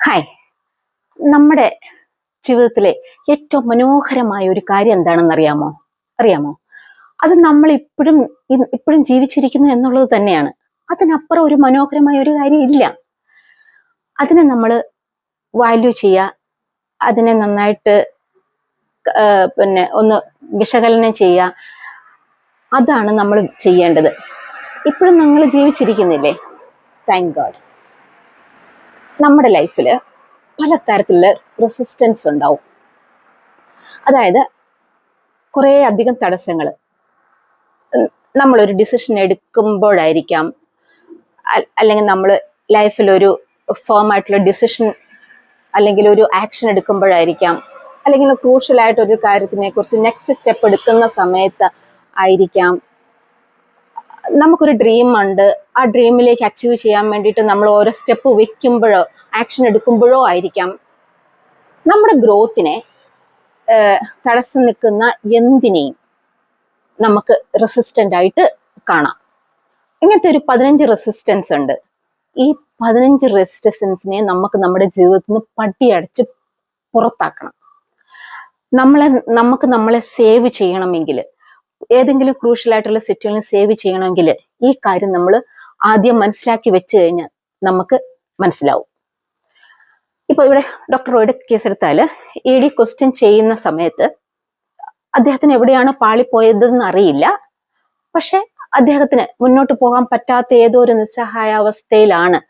Hi. നമ്മുടെ ജീവിതത്തിലെ ഏറ്റവും മനോഹരമായ ഒരു കാര്യം എന്താണെന്ന് അറിയാമോ? അത് നമ്മൾ ഇപ്പോഴും ജീവിച്ചിരിക്കുന്നു എന്നുള്ളത് തന്നെയാണ്. അതിനപ്പുറം ഒരു മനോഹരമായ ഒരു കാര്യം ഇല്ല. അതിനെ നമ്മൾ വാല്യൂ ചെയ്യുക, അതിനെ നന്നായിട്ട് ഒന്ന് വിശകലനം ചെയ്യുക. അതാണ് നമ്മൾ ചെയ്യേണ്ടത്. ഇപ്പോഴും നമ്മൾ ജീവിച്ചിരിക്കുന്നില്ലേ? Thank God. നമ്മുടെ ലൈഫിൽ പല തരത്തിലുള്ള റെസിസ്റ്റൻസ് ഉണ്ടാവും. അതായത് കുറേ അധികം തടസ്സങ്ങൾ നമ്മളൊരു ഡിസിഷൻ എടുക്കുമ്പോഴായിരിക്കാം, അല്ലെങ്കിൽ നമ്മൾ ലൈഫിൽ ഒരു ഫേം ആയിട്ടുള്ള ഡിസിഷൻ അല്ലെങ്കിൽ ഒരു ആക്ഷൻ എടുക്കുമ്പോഴായിരിക്കാം, അല്ലെങ്കിൽ ക്രൂഷ്യൽ ആയിട്ടൊരു കാര്യത്തിനെ കുറിച്ച് നെക്സ്റ്റ് സ്റ്റെപ്പ് എടുക്കുന്ന സമയത്ത് ആയിരിക്കാം. നമുക്കൊരു ഡ്രീം ഉണ്ട്, ആ ഡ്രീമിലേക്ക് അച്ചീവ് ചെയ്യാൻ വേണ്ടിയിട്ട് നമ്മൾ ഓരോ സ്റ്റെപ്പ് വെക്കുമ്പോഴോ ആക്ഷൻ എടുക്കുമ്പോഴോ ആയിരിക്കാം. നമ്മുടെ ഗ്രോത്തിനെ തടസ്സം നിൽക്കുന്ന എന്തിനേയും നമുക്ക് റെസിസ്റ്റൻ്റ് ആയിട്ട് കാണാം. ഇങ്ങനത്തെ ഒരു 15 റെസിസ്റ്റൻസ് ഉണ്ട്. ഈ 15 റെസിസ്റ്റൻസിനെ നമുക്ക് നമ്മുടെ ജീവിതത്തിൽ നിന്ന് പടിയടച്ച് പുറത്താക്കണം. നമുക്ക് നമ്മളെ സേവ് ചെയ്യണമെങ്കിൽ, ഏതെങ്കിലും ക്രൂഷ്യൽ ആയിട്ടുള്ള സിറ്റുവേഷൻ സേവ് ചെയ്യണമെങ്കിൽ ഈ കാര്യം നമ്മൾ ആദ്യം മനസ്സിലാക്കി വെച്ച് കഴിഞ്ഞാൽ നമുക്ക് മനസ്സിലാവും. ഇപ്പൊ ഇവിടെ ഡോക്ടർ റോയുടെ കേസ് എടുത്താൽ, ED ക്വസ്റ്റ്യൻ ചെയ്യുന്ന സമയത്ത് അദ്ദേഹത്തിന് എവിടെയാണ് പാളിപ്പോയതെന്ന് അറിയില്ല. പക്ഷെ അദ്ദേഹത്തിന് മുന്നോട്ട് പോകാൻ പറ്റാത്ത ഏതോ ഒരു നിസ്സഹായാവസ്ഥയിലാണ്.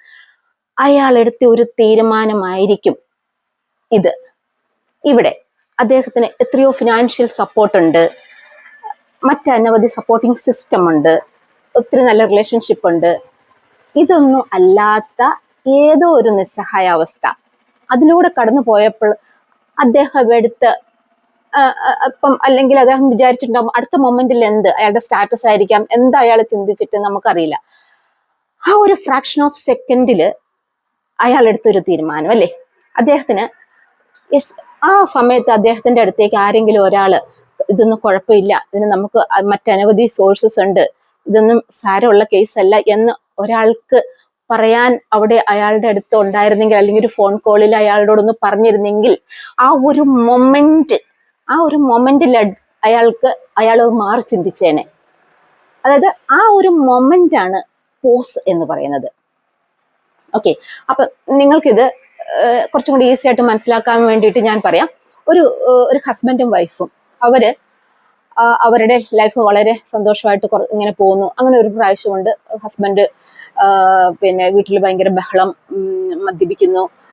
അയാൾ എടുത്ത ഒരു തീരുമാനമായിരിക്കും ഇത്. ഇവിടെ അദ്ദേഹത്തിന് എത്രയോ ഫിനാൻഷ്യൽ സപ്പോർട്ട് ഉണ്ട്, മറ്റനവധി സപ്പോർട്ടിങ് സിസ്റ്റം ഉണ്ട്, ഒത്തിരി നല്ല റിലേഷൻഷിപ്പ് ഉണ്ട്. ഇതൊന്നും അല്ലാത്ത ഏതോ ഒരു നിസ്സഹായാവസ്ഥ അതിലൂടെ കടന്നു പോയപ്പോൾ അദ്ദേഹം എടുത്ത് അല്ലെങ്കിൽ അദ്ദേഹം വിചാരിച്ചിട്ടുണ്ടാവും അടുത്ത മൊമെന്റിൽ എന്ത് അയാളുടെ സ്റ്റാറ്റസ് ആയിരിക്കാം, എന്താ അയാൾ ചിന്തിച്ചിട്ട് നമുക്കറിയില്ല. ആ ഒരു ഫ്രാക്ഷൻ ഓഫ് സെക്കൻഡില് അയാൾ എടുത്തൊരു തീരുമാനം അല്ലേ, അദ്ദേഹത്തിന് ആ സമയത്ത് അദ്ദേഹത്തിന്റെ അടുത്തേക്ക് ആരെങ്കിലും ഒരാള് ഇതൊന്നും കുഴപ്പമില്ല, ഇതിന് നമുക്ക് മറ്റനവധി സോഴ്സസ് ഉണ്ട്, ഇതൊന്നും സാരമുള്ള കേസല്ല എന്ന് ഒരാൾക്ക് പറയാൻ അവിടെ അയാളുടെ അടുത്ത് ഉണ്ടായിരുന്നെങ്കിൽ, അല്ലെങ്കിൽ ഒരു ഫോൺ കോളിൽ അയാളോടൊന്ന് പറഞ്ഞിരുന്നെങ്കിൽ, ആ ഒരു മൊമെന്റിൽ അയാൾ മാറി ചിന്തിച്ചേനെ. അതായത് ആ ഒരു മൊമെന്റ് ആണ് പോസ് എന്ന് പറയുന്നത്. ഓക്കെ, അപ്പൊ നിങ്ങൾക്കിത് കുറച്ചും കൂടി ഈസി ആയിട്ട് മനസ്സിലാക്കാൻ വേണ്ടിയിട്ട് ഞാൻ പറയാം. ഒരു ഹസ്ബൻഡും വൈഫും അവരുടെ ലൈഫ് വളരെ സന്തോഷമായിട്ട് ഇങ്ങനെ പോകുന്നു. അങ്ങനെ ഒരു പ്രാവശ്യമുണ്ട്, ഹസ്ബൻഡ് വീട്ടിൽ ഭയങ്കര ബഹളം, മദ്യപിക്കുന്നു,